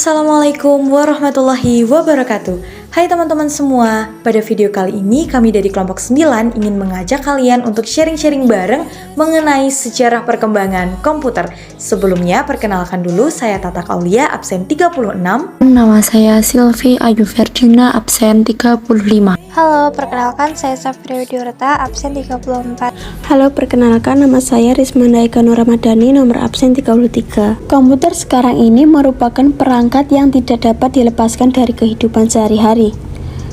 Assalamualaikum warahmatullahi wabarakatuh. Hai teman-teman semua, pada video kali ini kami dari kelompok 9 ingin mengajak kalian untuk sharing-sharing bareng mengenai sejarah perkembangan komputer. Sebelumnya, perkenalkan dulu, saya Tata Kaulia, absen 36. Nama saya Silvi Ayu Ferdina, absen 35. Halo, perkenalkan saya Safri Widiorta, absen 34. Halo, perkenalkan nama saya Rismanda Eka Nur Ramadhani, nomor absen 33. Komputer sekarang ini merupakan perangkat yang tidak dapat dilepaskan dari kehidupan sehari-hari.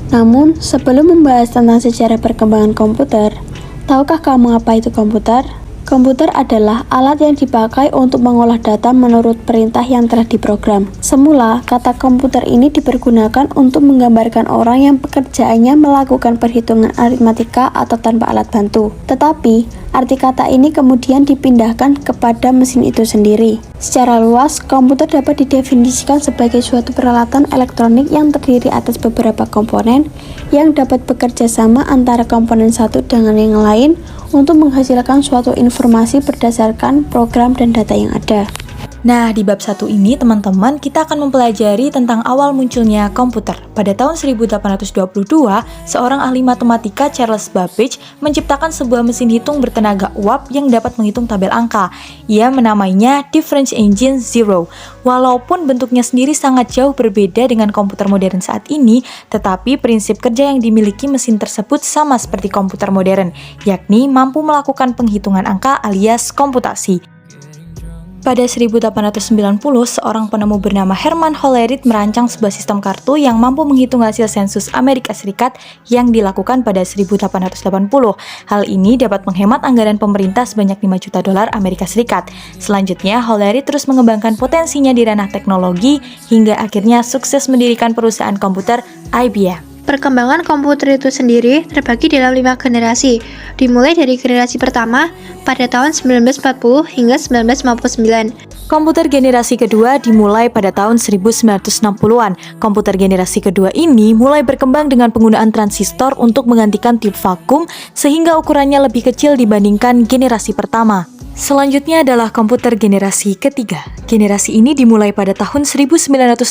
Namun, sebelum membahas tentang sejarah perkembangan komputer, tahukah kamu apa itu komputer? Komputer adalah alat yang dipakai untuk mengolah data menurut perintah yang telah diprogram. Semula, kata komputer ini dipergunakan untuk menggambarkan orang yang pekerjaannya melakukan perhitungan aritmatika atau tanpa alat bantu. Tetapi, arti kata ini kemudian dipindahkan kepada mesin itu sendiri. Secara luas, komputer dapat didefinisikan sebagai suatu peralatan elektronik yang terdiri atas beberapa komponen yang dapat bekerja sama antara komponen satu dengan yang lain untuk menghasilkan suatu informasi berdasarkan program dan data yang ada. Nah, di bab 1 ini teman-teman kita akan mempelajari tentang awal munculnya komputer. Pada tahun 1822, seorang ahli matematika Charles Babbage menciptakan sebuah mesin hitung bertenaga uap yang dapat menghitung tabel angka. Ia menamainya Difference Engine Zero. Walaupun bentuknya sendiri sangat jauh berbeda dengan komputer modern saat ini, tetapi prinsip kerja yang dimiliki mesin tersebut sama seperti komputer modern, yakni mampu melakukan penghitungan angka alias komputasi. Pada 1890, seorang penemu bernama Herman Hollerith merancang sebuah sistem kartu yang mampu menghitung hasil sensus Amerika Serikat yang dilakukan pada 1880. Hal ini dapat menghemat anggaran pemerintah sebanyak 5 juta dolar Amerika Serikat. Selanjutnya, Hollerith terus mengembangkan potensinya di ranah teknologi hingga akhirnya sukses mendirikan perusahaan komputer IBM. Perkembangan komputer itu sendiri terbagi dalam 5 generasi, dimulai dari generasi pertama pada tahun 1940 hingga 1959. Komputer generasi kedua dimulai pada tahun 1960-an. Komputer generasi kedua ini mulai berkembang dengan penggunaan transistor untuk menggantikan tiup vakum sehingga ukurannya lebih kecil dibandingkan generasi pertama. Selanjutnya adalah komputer generasi ketiga. Generasi ini dimulai pada tahun 1965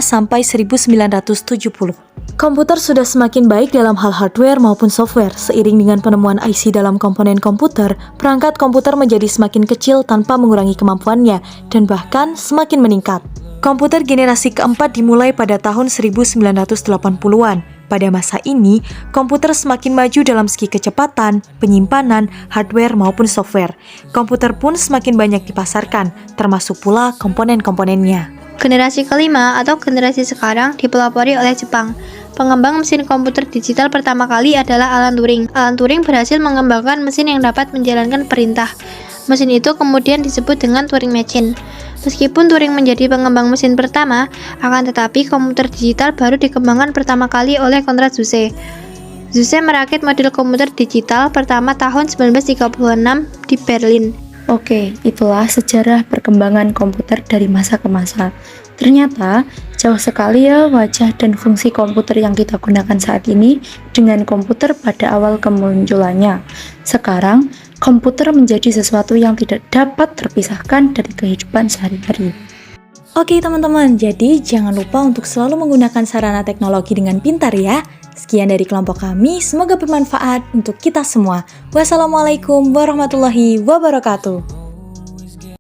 sampai 1970. Komputer sudah semakin baik dalam hal hardware maupun software. Seiring dengan penemuan IC dalam komponen komputer, perangkat komputer menjadi semakin kecil tanpa mengurangi kemampuannya dan bahkan semakin meningkat. Komputer generasi keempat dimulai pada tahun 1980-an. Pada masa ini, komputer semakin maju dalam segi kecepatan, penyimpanan, hardware maupun software. Komputer pun semakin banyak dipasarkan, termasuk pula komponen-komponennya. Generasi kelima atau generasi sekarang dipelopori oleh Jepang. Pengembang mesin komputer digital pertama kali adalah Alan Turing. Alan Turing berhasil mengembangkan mesin yang dapat menjalankan perintah. Mesin itu kemudian disebut dengan Turing Machine. Meskipun Turing menjadi pengembang mesin pertama, akan tetapi komputer digital baru dikembangkan pertama kali oleh Konrad Zuse. Zuse merakit model komputer digital pertama tahun 1936 di Berlin. Oke, itulah sejarah perkembangan komputer dari masa ke masa. Ternyata jauh sekali ya wajah dan fungsi komputer yang kita gunakan saat ini dengan komputer pada awal kemunculannya. Sekarang, komputer menjadi sesuatu yang tidak dapat terpisahkan dari kehidupan sehari-hari. Oke teman-teman, jadi jangan lupa untuk selalu menggunakan sarana teknologi dengan pintar ya. Sekian dari kelompok kami, semoga bermanfaat untuk kita semua. Wassalamualaikum warahmatullahi wabarakatuh.